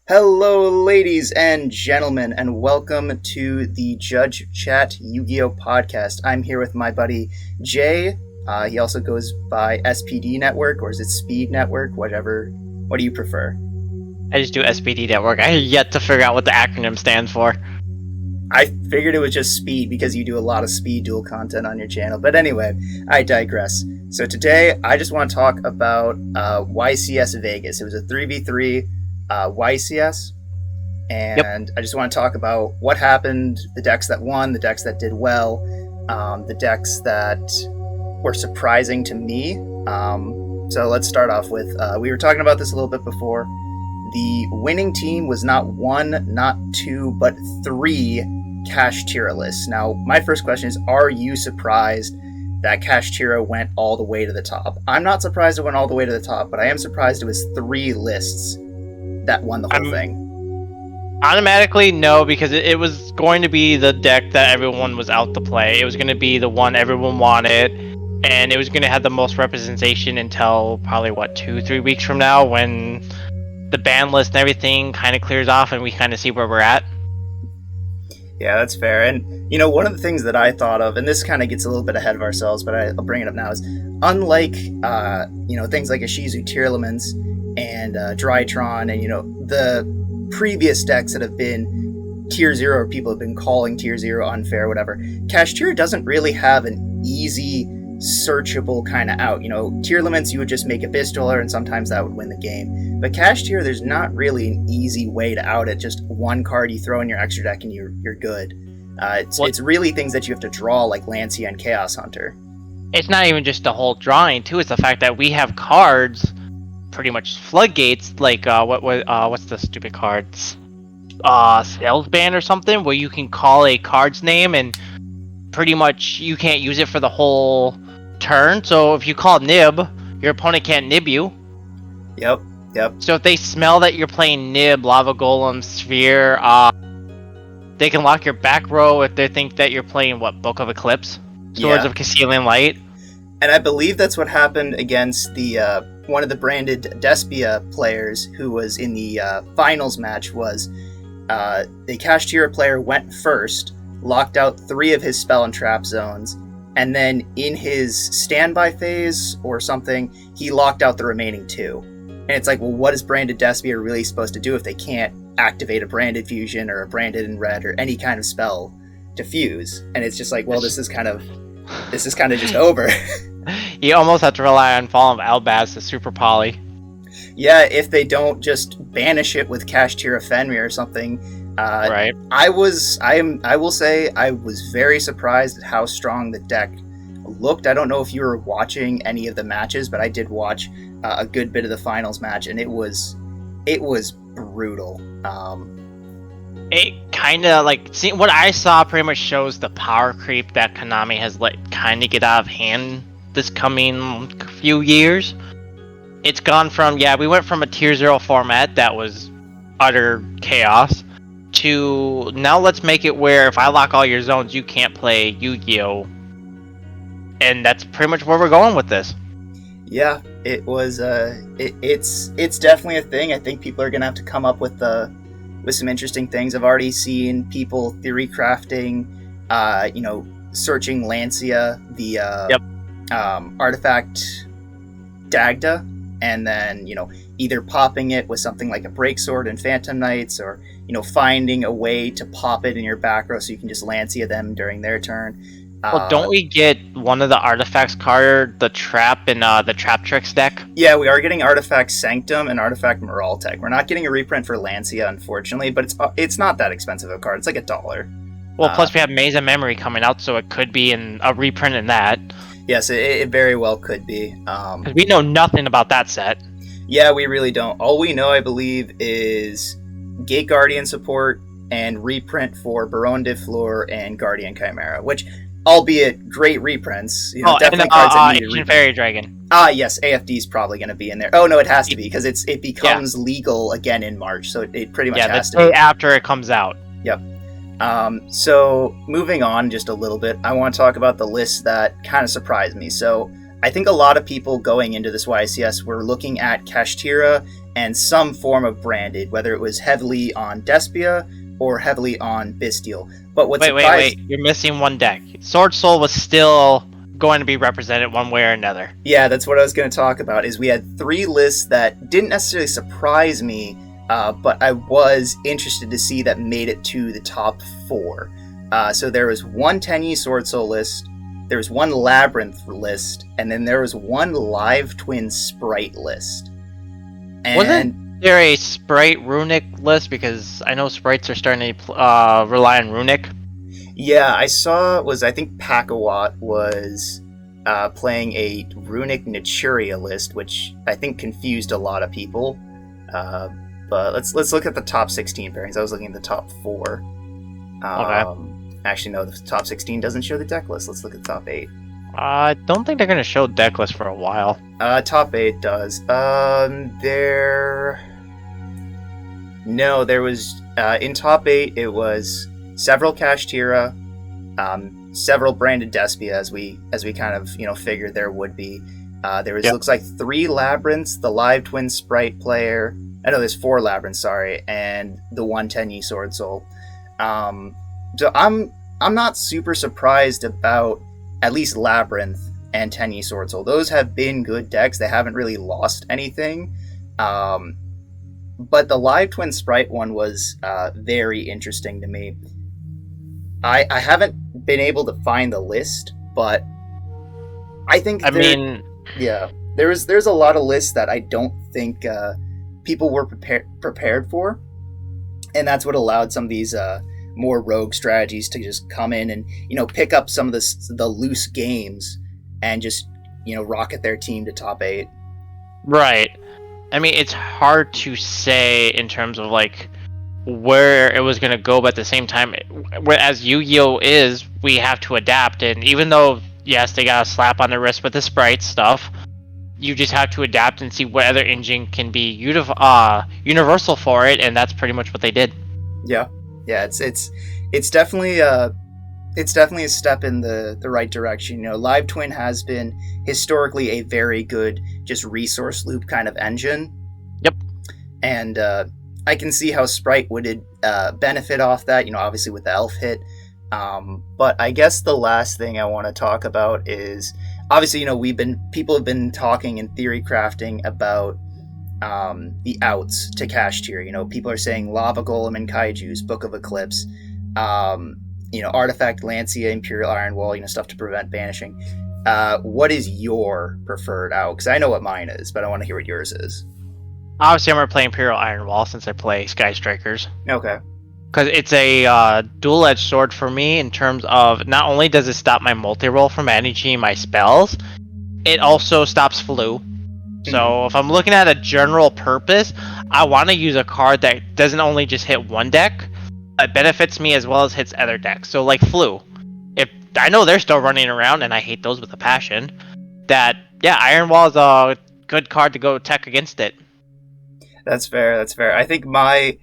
Hello, ladies and gentlemen, and welcome to the Judge Chat Yu-Gi-Oh podcast. I'm here with my buddy Jay. He also goes by SPD Network, or is it Speed Network? Whatever. What do you prefer? I just do SPD Network. I have yet to figure out what the acronym stands for. I figured it was just Speed because you do a lot of Speed duel content on your channel. But anyway, I digress. So today, I just want to talk about YCS Vegas. It was a 3v3 YCS, and I just want to talk about what happened, the decks that won, the decks that did well, the decks that were surprising to me. So let's start off with, we were talking about this a little bit before. The winning team was not one, not two, but three Cash tier lists. Now, my first question is, are you surprised that Cash Tira went all the way to the top? I'm not surprised it went all the way to the top, but I am surprised it was three lists that won the whole thing. Automatically, no, because it was going to be the deck that everyone was out to play. It was going to be the one everyone wanted, and it was going to have the most representation until probably, 2-3 weeks from now, when the ban list and everything kind of clears off and we kind of see where we're at. Yeah, that's fair. And, you know, one of the things that I thought of, and this kind of gets a little bit ahead of ourselves, but I'll bring it up now, is unlike, things like Ishizu Tearlaments and Drytron and, the previous decks that have been Tier 0, or people have been calling Tier 0 unfair, whatever, Cash Tier doesn't really have an easy, searchable kind of out. Tearlaments, you would just make a Bistoler, and sometimes that would win the game. But Cash Tier, there's not really an easy way to out it. Just one card you throw in your extra deck and you're good. It's really things that you have to draw, like Lancia and Chaos Hunter. It's not even just the whole drawing, too. It's the fact that we have cards, pretty much floodgates, like, what's the stupid cards? Sales Ban or something, where you can call a card's name and pretty much you can't use it for the whole turn. So if you call Nib, your opponent can't Nib you. Yep. So if they smell that you're playing Nib, Lava Golem, Sphere, they can lock your back row if they think that you're playing, Book of Eclipse? Swords of Caecilian Light. And I believe that's what happened against the one of the branded Despia players who was in the finals match. Was the Cash Tier player went first, locked out 3 of his spell and trap zones, and then in his standby phase or something, he locked out the remaining 2. And it's like, well, what is branded Despia really supposed to do if they can't activate a branded fusion or a branded in red or any kind of spell to fuse? And it's just like, well, this is kind of just over. You almost have to rely on Fall of Albaz, the Super Poly. Yeah, if they don't just banish it with Cash Tier Fenrir or something. Right. I will say I was very surprised at how strong the deck looked. I don't know if you were watching any of the matches, but I did watch a good bit of the finals match, and it was brutal. It kind of, what I saw pretty much shows the power creep that Konami has let kind of get out of hand this coming few years. It's gone from, we went from a Tier 0 format that was utter chaos to now let's make it where if I lock all your zones, you can't play Yu-Gi-Oh! And that's pretty much where we're going with this. Yeah, it was. It's definitely a thing. I think people are gonna have to come up with some interesting things. I've already seen people theory crafting, searching Lancia, the artifact Dagda, and then either popping it with something like a Break Sword and Phantom Knights, or finding a way to pop it in your back row so you can just Lancia them during their turn. Well, don't we get one of the artifacts card, the Trap in the Trap Tricks deck? Yeah, we are getting Artifact Sanctum and Artifact Moraltech. We're not getting a reprint for Lancia, unfortunately, but it's not that expensive a card. It's like $1. Well, plus we have Maze of Memory coming out, so it could be a reprint in that. Yes, it very well could be. Because we know nothing about that set. Yeah, we really don't. All we know, I believe, is Gate Guardian support and reprint for Baron de Fleur and Guardian Chimera, which, albeit great reprints, definitely cards that need a reprint. Fairy Dragon. Yes, AFD is probably going to be in there. Oh no, it has to be because it becomes legal again in March, so it pretty much has to be. Yeah, the day after it comes out. Yep. So moving on just a little bit, I want to talk about the list that kind of surprised me. So I think a lot of people going into this YCS were looking at Kashtira and some form of branded, whether it was heavily on Despia or heavily on Bystial. But what Wait. You're missing one deck. Sword Soul was still going to be represented one way or another. Yeah, that's what I was going to talk about, is we had 3 lists that didn't necessarily surprise me, but I was interested to see that made it to the top 4. So there was one Tenyi Sword Soul list, there was one Labyrinth list, and then there was one Live Twin Sprite list. And Wasn't there a Sprite Runic list? Because I know Sprites are starting to rely on Runic. yeah, I think Pakawat was playing a Runic Naturia list, which I think confused a lot of people. But let's look at the top 16 pairings. I was looking at the top 4. Okay. Actually, no, the top 16 doesn't show the deck list. Let's look at the top 8. I don't think they're going to show deck list for a while. Top 8 does. There was in top 8. It was several Kashtira, several branded Despia, as we kind of figured there would be. There was looks like 3 Labyrinths, the Live Twin Sprite player. I know there's 4 Labyrinths, sorry, and the 1 Tenyi Sword Soul. So I'm not super surprised about at least Labyrinth and Tenyi Sword Soul. Those have been good decks. They haven't really lost anything. But the Live Twin Sprite one was very interesting to me. I haven't been able to find the list, but I think there's a lot of lists that I don't think people were prepared for, and that's what allowed some of these more rogue strategies to just come in and pick up some of the loose games and just rocket their team to top 8. Right. I mean, it's hard to say in terms of like where it was going to go, but at the same time, as Yu-Gi-Oh is, we have to adapt. And even though yes, they got a slap on the wrist with the sprite stuff, you just have to adapt and see what other engine can be universal for it, and that's pretty much what they did. Yeah, it's definitely a step in the right direction. Live Twin has been historically a very good just resource loop kind of engine. Yep. And I can see how Sprite would benefit off that. Obviously with the Elf hit. But I guess the last thing I want to talk about is obviously people have been talking and theory crafting about the outs to cash tier. People are saying Lava Golem and Kaiju's, Book of Eclipse, Artifact Lancia, Imperial Iron Wall, stuff to prevent banishing. What is your preferred out? Because I know what mine is, but I want to hear what yours is. Obviously, I'm going to play Imperial Iron Wall since I play Sky Strikers. Okay. Because it's a dual-edged sword for me in terms of not only does it stop my multi-roll from managing my spells, it also stops flu. So if I'm looking at a general purpose, I want to use a card that doesn't only just hit one deck, but benefits me as well as hits other decks. So like flu. If I know they're still running around, and I hate those with a passion, Iron Wall is a good card to go tech against it. That's fair. I think my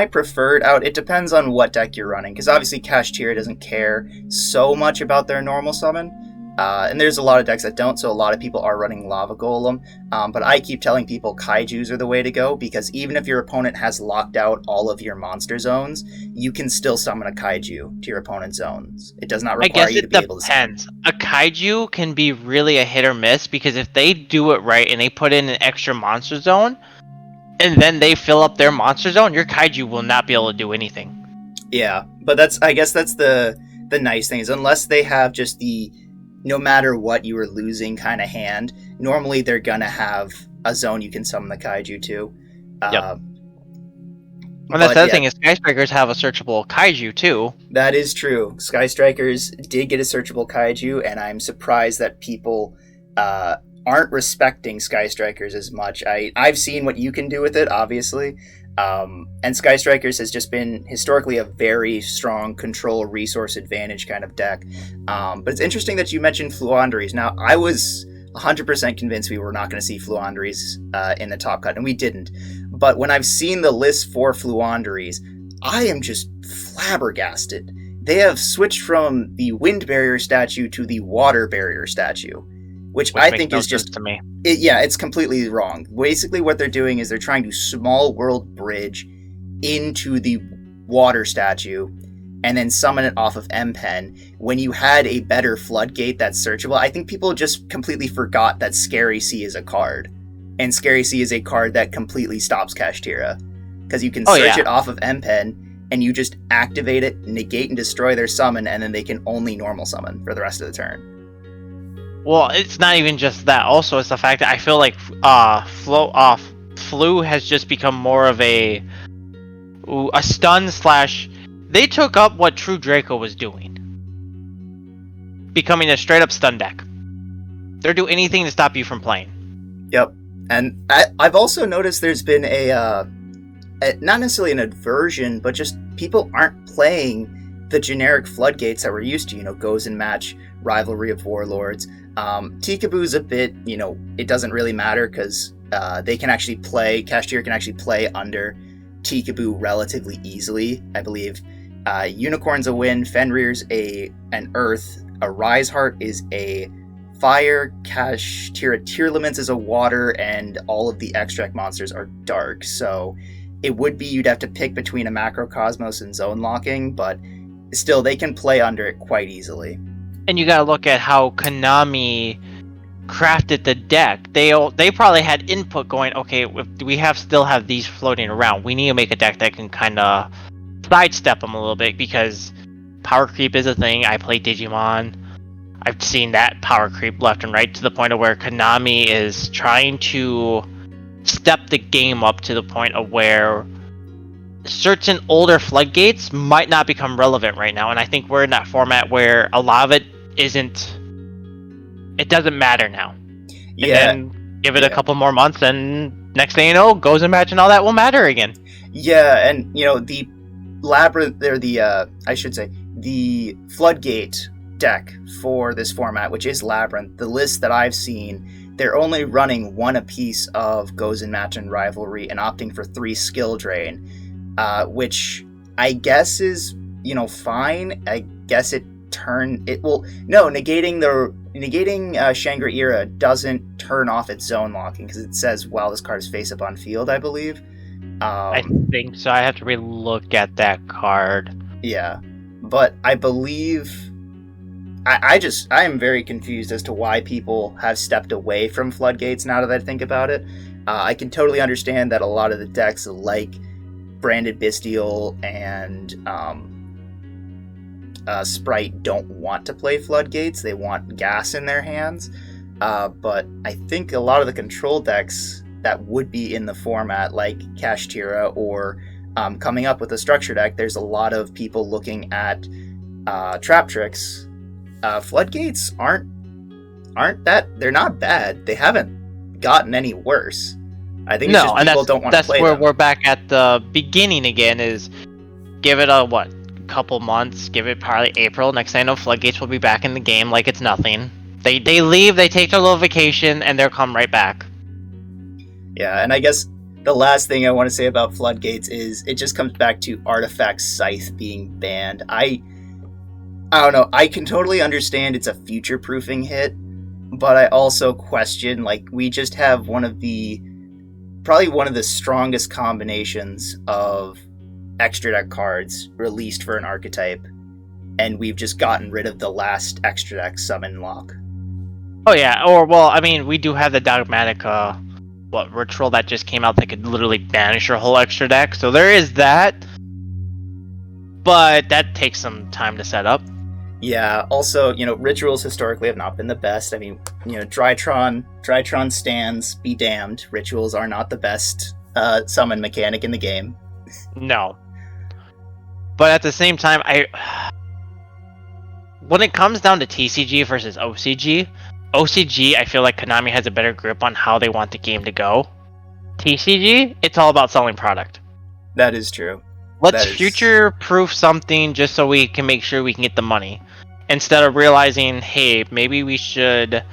preferred out, it depends on what deck you're running, because obviously Kashtira doesn't care so much about their normal summon, and there's a lot of decks that don't, so a lot of people are running Lava Golem, but I keep telling people Kaijus are the way to go, because even if your opponent has locked out all of your monster zones, you can still summon a Kaiju to your opponent's zones. It does not require you to be able to summon. A Kaiju can be really a hit or miss, because if they do it right and they put in an extra monster zone, and then they fill up their monster zone, your Kaiju will not be able to do anything. Yeah, but I guess that's the nice thing, is unless they have just the no matter what you are losing kind of hand, normally they're gonna have a zone you can summon the Kaiju to. Yep. And that's the other thing is Sky Strikers have a searchable Kaiju too. That is true. Sky Strikers did get a searchable Kaiju, and I'm surprised that people aren't respecting Sky Strikers as much. I've seen what you can do with it, obviously, and Sky Strikers has just been historically a very strong control resource advantage kind of deck. But it's interesting that you mentioned Fluanderies. Now, I was 100% convinced we were not going to see Fluanderies in the top cut, and we didn't. But when I've seen the list for Fluanderies, I am just flabbergasted. They have switched from the wind barrier statue to the water barrier statue. which Which I makes think no is sense just to me. it's completely wrong. Basically, what they're doing is they're trying to small world bridge into the water statue and then summon it off of M-Pen when you had a better floodgate that's searchable. I think people just completely forgot that Scary Sea is a card. And Scary Sea is a card that completely stops Kashtira. Because you can search it off of M-Pen, and you just activate it, negate and destroy their summon, and then they can only normal summon for the rest of the turn. Well, it's not even just that. Also, it's the fact that I feel like Flu has just become more of a stun slash. They took up what True Draco was doing, becoming a straight up stun deck. They'll do anything to stop you from playing. Yep, and I've also noticed there's been a not necessarily an aversion, but just people aren't playing the generic floodgates that we're used to. Goes and match, Rivalry of Warlords. Tikaboo's a bit, it doesn't really matter because they can actually play. Kashtira can actually play under Tikaboo relatively easily. I believe Unicorn's a win. Fenrir's an Earth. A Rise Heart is a Fire. Kashtira Tear Laments is a Water, and all of the extract monsters are Dark. So it would be you'd have to pick between a Macrocosmos and Zone Locking, but still they can play under it quite easily. And you gotta look at how Konami crafted the deck. They probably had input going, okay, we still have these floating around. We need to make a deck that can kind of sidestep them a little bit, because power creep is a thing. I play Digimon. I've seen that power creep left and right, to the point of where Konami is trying to step the game up to the point of where certain older floodgates might not become relevant right now. And I think we're in that format where a lot of it doesn't matter now. And then give it a couple more months, and next thing you know, Goes and Match and all that will matter again. Yeah, and the Labyrinth, or the Floodgate deck for this format, which is Labyrinth, the list that I've seen, they're only running one apiece of Goes and Match and Rivalry and opting for 3 skill drain, which I guess is, fine. I guess negating Shangri-Ira doesn't turn off its zone locking, because it says while this card is face up on field, I believe. I think so. I have to re-look at that card. Yeah, but I believe I am very confused as to why people have stepped away from Floodgates now that I think about it. I can totally understand that a lot of the decks like Branded Bestial and Sprite don't want to play Floodgates. They want gas in their hands. But I think a lot of the control decks that would be in the format, like Kashtira, or coming up with a structure deck, there's a lot of people looking at Trap Tricks. Floodgates aren't they're not bad. They haven't gotten any worse. I think it's just people don't want to play them. That's where we're back at the beginning again, is give it a couple months, give it probably April. Next thing I know, Floodgates will be back in the game like it's nothing. They leave, they take their little vacation, and they'll come right back. Yeah, and I guess the last thing I want to say about Floodgates is it just comes back to Artifact Scythe being banned. I don't know. I can totally understand it's a future-proofing hit, but I also question, we just have probably one of the strongest combinations of extra deck cards released for an archetype, and we've just gotten rid of the last extra deck summon lock. Oh yeah, we do have the Dogmatic ritual that just came out that could literally banish your whole extra deck, so there is that, but that takes some time to set up. Yeah, also, rituals historically have not been the best. I mean, Drytron stands, be damned. Rituals are not the best summon mechanic in the game. No. But at the same time, when it comes down to TCG versus OCG, I feel like Konami has a better grip on how they want the game to go. TCG, it's all about selling product. That is true. Let's future-proof something just so we can make sure we can get the money. Instead of realizing, hey, maybe we should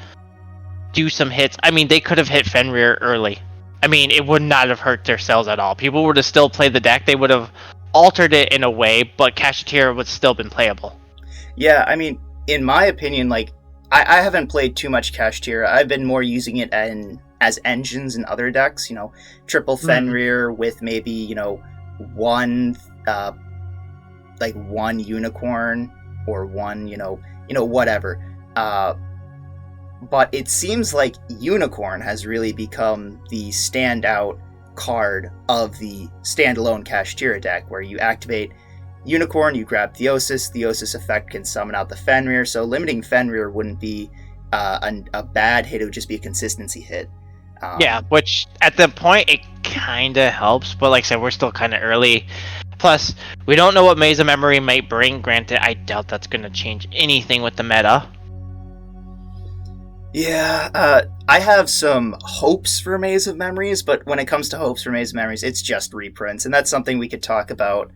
do some hits. I mean, they could have hit Fenrir early. I mean, it would not have hurt their sales at all. People would have still played the deck. They would have altered it in a way, but Kashtira would still been playable. Yeah, I mean, in my opinion, I haven't played too much Kashtira. I've been more using it as engines in other decks. Triple Fenrir with maybe one one unicorn or one whatever. But it seems like unicorn has really become the standout card of the standalone Kashtira deck, where you activate Unicorn, you grab Theosis. Theosis effect can summon out the Fenrir, so limiting Fenrir wouldn't be a bad hit, it would just be a consistency hit. Yeah, which at the point it kind of helps, but like I said, we're still kind of early. Plus, we don't know what Maze of Memory might bring. Granted, I doubt that's going to change anything with the meta. Yeah, I have some hopes for Maze of Memories, but when it comes to hopes for Maze of Memories, it's just reprints, and that's something we could talk about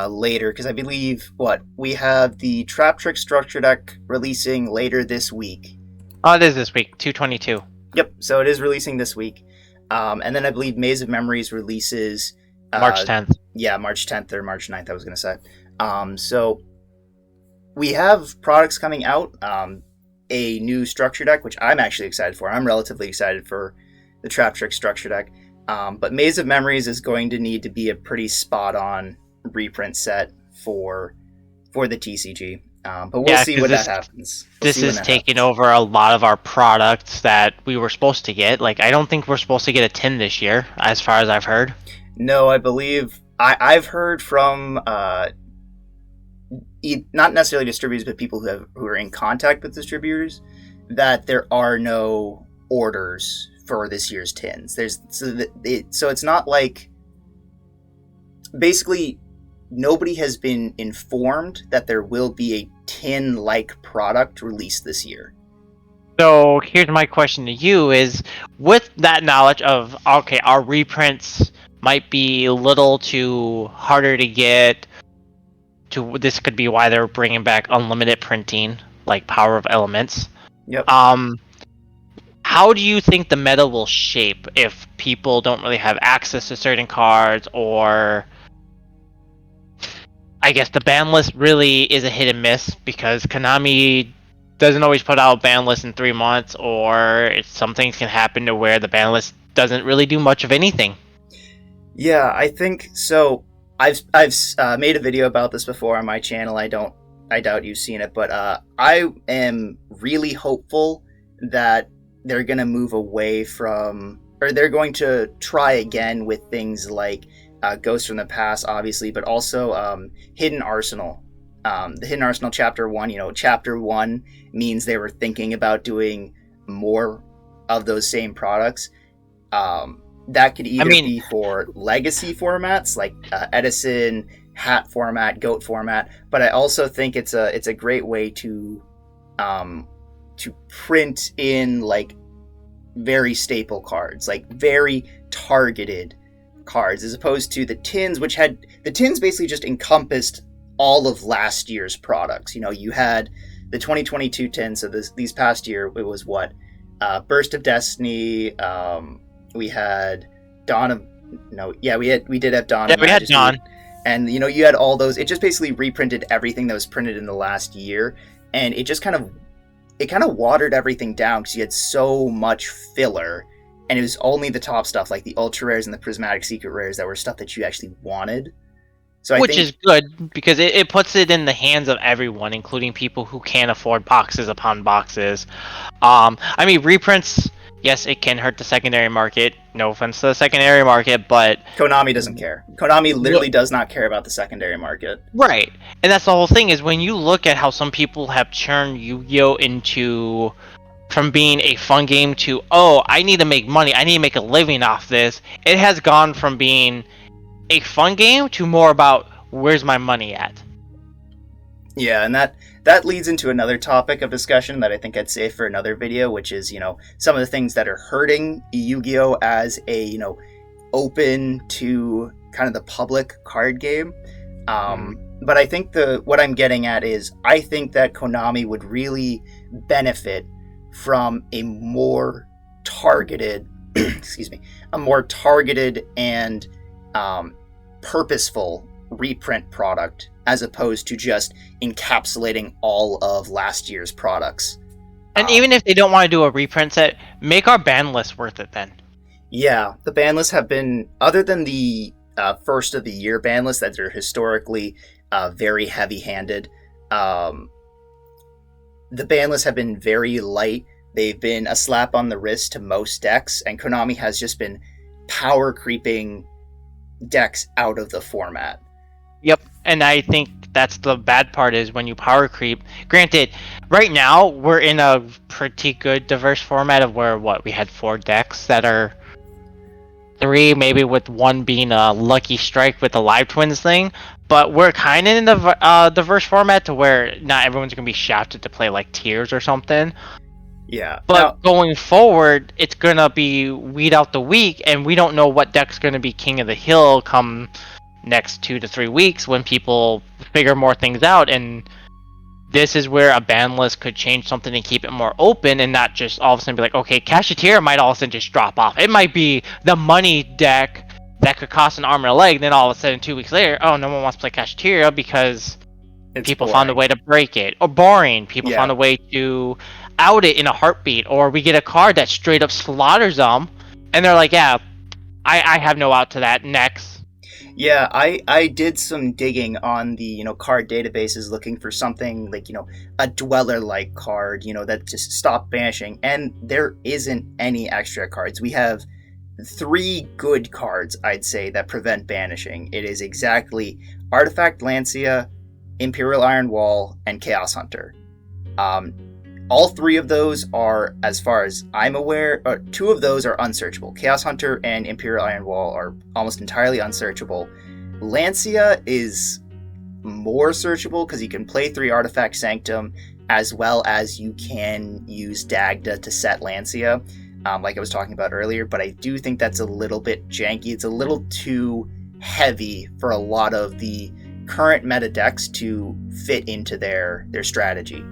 later, because I believe we have the Trap Trick Structure deck releasing later this week. Oh, it is this week, 2/22. Yep, so it is releasing this week, and then I believe Maze of Memories releases March 10th. Yeah, March 10th or March 9th, I was going to say. So we have products coming out. A new structure deck, which I'm actually excited for. I'm relatively excited for the Trap Trick structure deck. But Maze of Memories is going to need to be a pretty spot-on reprint set for the TCG. But we'll see when that happens. This is taking over a lot of our products that we were supposed to get. Like, I don't think we're supposed to get a tin this year, as far as I've heard. No, I believe I've heard from not necessarily distributors, but people who are in contact with distributors, that there are no orders for this year's tins. So it's not like, basically nobody has been informed that there will be a tin-like product released this year. So here's my question to you: is with that knowledge of, okay, our reprints might be a little too harder to get. This could be why they're bringing back unlimited printing, like Power of Elements. Yep. How do you think the meta will shape if people don't really have access to certain cards, or I guess the ban list really is a hit and miss because Konami doesn't always put out a ban list in 3 months, or some things can happen to where the ban list doesn't really do much of anything. Yeah, I think so. I've made a video about this before on my channel. I doubt you've seen it, but I am really hopeful that they're going to move away from, or they're going to try again with things like Ghosts from the Past, obviously, but also Hidden Arsenal. The Hidden Arsenal Chapter 1, Chapter 1 means they were thinking about doing more of those same products. That could either be for legacy formats like Edison, Hat format, Goat format, but I also think it's a great way to print in like very staple cards, like very targeted cards, as opposed to the tins, which had the tins basically just encompassed all of last year's products. You had the 2022 tins, so these past year it was Burst of Destiny. We had we did have Dawn. Yeah, we had Dawn. And you had all those. It just basically reprinted everything that was printed in the last year, and it just kind of watered everything down because you had so much filler, and it was only the top stuff like the ultra rares and the prismatic secret rares that were stuff that you actually wanted. So Which is good because it puts it in the hands of everyone, including people who can't afford boxes upon boxes. Reprints. Yes, it can hurt the secondary market. No offense to the secondary market, but Konami doesn't care. Konami literally does not care about the secondary market. Right. And that's the whole thing, is when you look at how some people have churned Yu-Gi-Oh! From being a fun game to, I need to make money, I need to make a living off this, it has gone from being a fun game to more about, where's my money at? Yeah, and that leads into another topic of discussion that I think I'd save for another video, which is, some of the things that are hurting Yu-Gi-Oh! As a, open to kind of the public card game. But I think what I'm getting at is, I think that Konami would really benefit from a more targeted, and purposeful reprint product, as opposed to just encapsulating all of last year's products And even if they don't want to do a reprint set, make our ban list worth it then. Yeah, the ban lists have been, other than the first of the year ban lists that are historically very heavy handed, the ban lists have been very light. They've been a slap on the wrist to most decks, and Konami has just been power creeping decks out of the format. Yep, and I think that's the bad part is when you power creep. Granted, right now we're in a pretty good diverse format of where we had 4 decks that are 3, maybe with one being a lucky strike with the live twins thing. But we're kind of in the diverse format to where not everyone's gonna be shafted to play like tiers or something. Yeah. But going forward, it's gonna be weed out the week, and we don't know what deck's gonna be king of the hill come next 2 to 3 weeks when people figure more things out. And this is where a ban list could change something and keep it more open, and not just all of a sudden be like, okay, Cashier might all of a sudden just drop off. It might be the money deck that could cost an arm and a leg, then all of a sudden 2 weeks later, oh, no one wants to play Cashier because people found a way to break it, or boring. People found a way to out it in a heartbeat, or we get a card that straight up slaughters them, and they're like, yeah, I have no out to that. Next. Yeah, I did some digging on the card databases looking for something like a dweller like card that just stop banishing, and there isn't any extra cards. We have 3 good cards, I'd say, that prevent banishing. It is exactly Artifact Lancia, Imperial Iron Wall, and Chaos Hunter. All 3 of those are, as far as I'm aware, 2 of those are unsearchable. Chaos Hunter and Imperial Iron Wall are almost entirely unsearchable. Lancia is more searchable because you can play 3 Artifact Sanctum, as well as you can use Dagda to set Lancia, like I was talking about earlier, but I do think that's a little bit janky. It's a little too heavy for a lot of the current meta decks to fit into their strategy.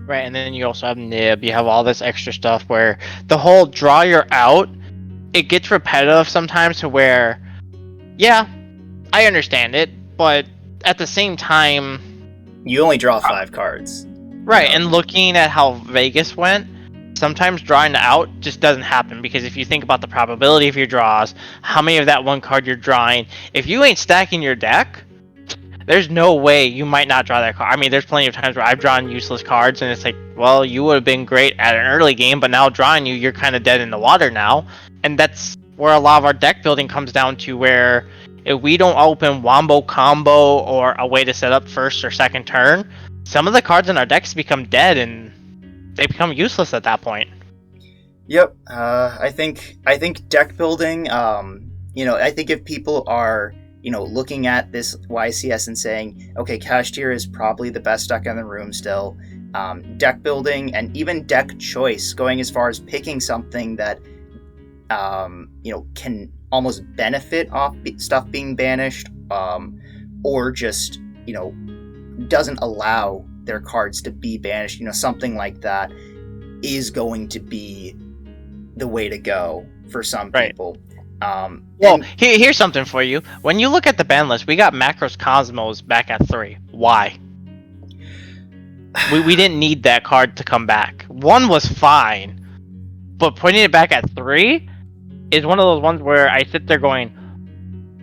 Right, and then you also have Nib, you have all this extra stuff where the whole draw your out, it gets repetitive sometimes to where, yeah, I understand it, but at the same time... You only draw 5 cards. Right, and looking at how Vegas went, sometimes drawing out just doesn't happen, because if you think about the probability of your draws, how many of that one card you're drawing, if you ain't stacking your deck... There's no way you might not draw that card. I mean, there's plenty of times where I've drawn useless cards, and it's like, well, you would have been great at an early game, but now drawing you're kind of dead in the water now. And that's where a lot of our deck building comes down to, where if we don't open Wombo Combo or a way to set up first or second turn, some of the cards in our decks become dead, and they become useless at that point. Yep. I think deck building, I think if people are... looking at this YCS and saying, okay, Cashier is probably the best deck in the room still. Deck building and even deck choice, going as far as picking something that, can almost benefit off stuff being banished, or just, doesn't allow their cards to be banished. Something like that is going to be the way to go for some people. Well, here's something for you. When you look at the ban list, we got Macros Cosmos back at 3. Why? we didn't need that card to come back. 1 was fine, but putting it back at 3 is one of those ones where I sit there going,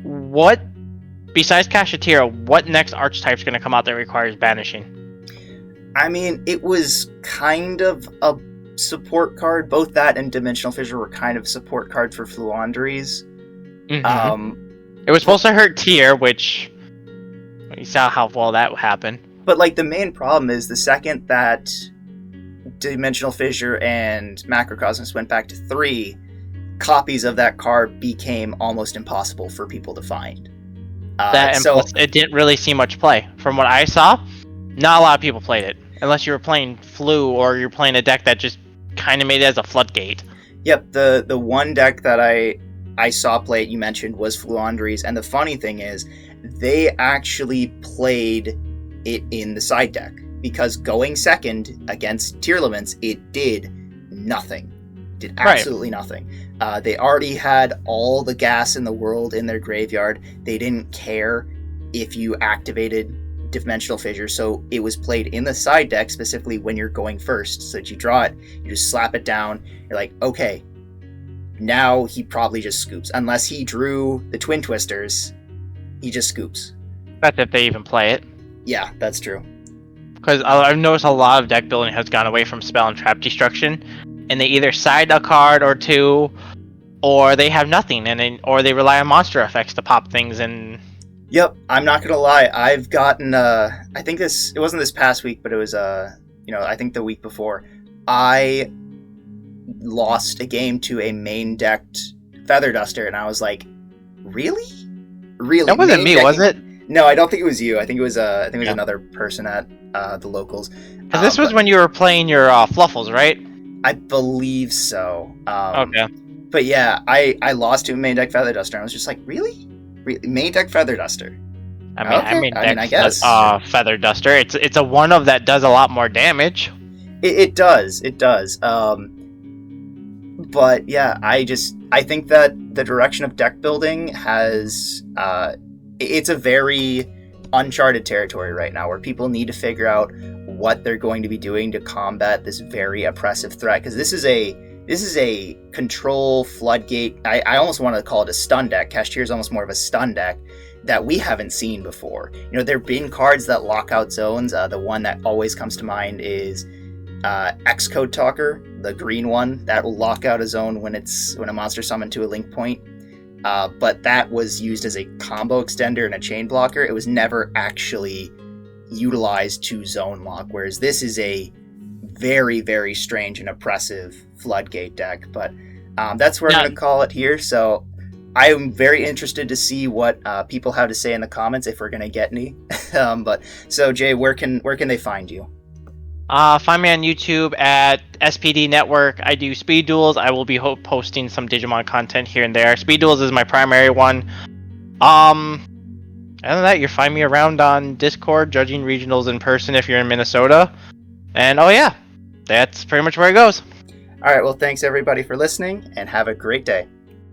what, besides Cashier, what next archetype is going to come out that requires banishing? I mean, it was kind of a support card. Both that and Dimensional Fissure were kind of support card for Fluandries. Mm-hmm. It was supposed to hurt Tier, which you saw how well that happened. But like the main problem is the second that Dimensional Fissure and Macrocosmos went back to 3, copies of that card became almost impossible for people to find. Plus, it didn't really see much play. From what I saw, not a lot of people played it. Unless you were playing Flu, or you're playing a deck that just kind of made it as a floodgate. Yep, the one deck that I saw play it, you mentioned, was Fluandries, and the funny thing is, they actually played it in the side deck, because going second against Tearlaments, it did nothing. Did absolutely nothing. They already had all the gas in the world in their graveyard. They didn't care if you activated dimensional fissure, so it was played in the side deck specifically when you're going first, so that you draw it, you just slap it down, you're like, okay, now he probably just scoops. Unless he drew the Twin Twisters, he just scoops. That's if they even play it. Yeah, that's true. Because I've noticed a lot of deck building has gone away from spell and trap destruction, and they either side a card or two, or they have nothing, or they rely on monster effects to pop things. And Yep, I'm not gonna lie. I've gotten, I think it wasn't this past week, but it was, I think the week before. I lost a game to a main decked Feather Duster, and I was like, really? Really? That wasn't me, was it? No, I don't think it was you. I think it was, another person at the locals. Because this was when you were playing your Fluffles, right? I believe so. Okay. But yeah, I lost to a main deck Feather Duster, and I was just like, really? Main deck Feather Duster. I guess Feather Duster. It's a one of that does a lot more damage. It does. But yeah, I think that the direction of deck building has it's a very uncharted territory right now, where people need to figure out what they're going to be doing to combat this very oppressive threat. Because this is a control floodgate. I almost want to call it a stun deck. Kashtira is almost more of a stun deck that we haven't seen before. There have been cards that lock out zones. The one that always comes to mind is X-Code Talker, the green one that will lock out a zone when a monster summoned to a link point. But that was used as a combo extender and a chain blocker. It was never actually utilized to zone lock, whereas this is a very, very strange and oppressive floodgate deck. But that's where I'm going to call it here. So I am very interested to see what people have to say in the comments, if we're going to get any. So Jay, where can they find you? Find me on YouTube at SPD Network. I do speed duels. I will be posting some Digimon content here and there. Speed duels is my primary one. Other than that, you'll find me around on Discord, judging regionals in person if you're in Minnesota. And oh yeah, that's pretty much where it goes. All right, well, thanks everybody for listening, and have a great day.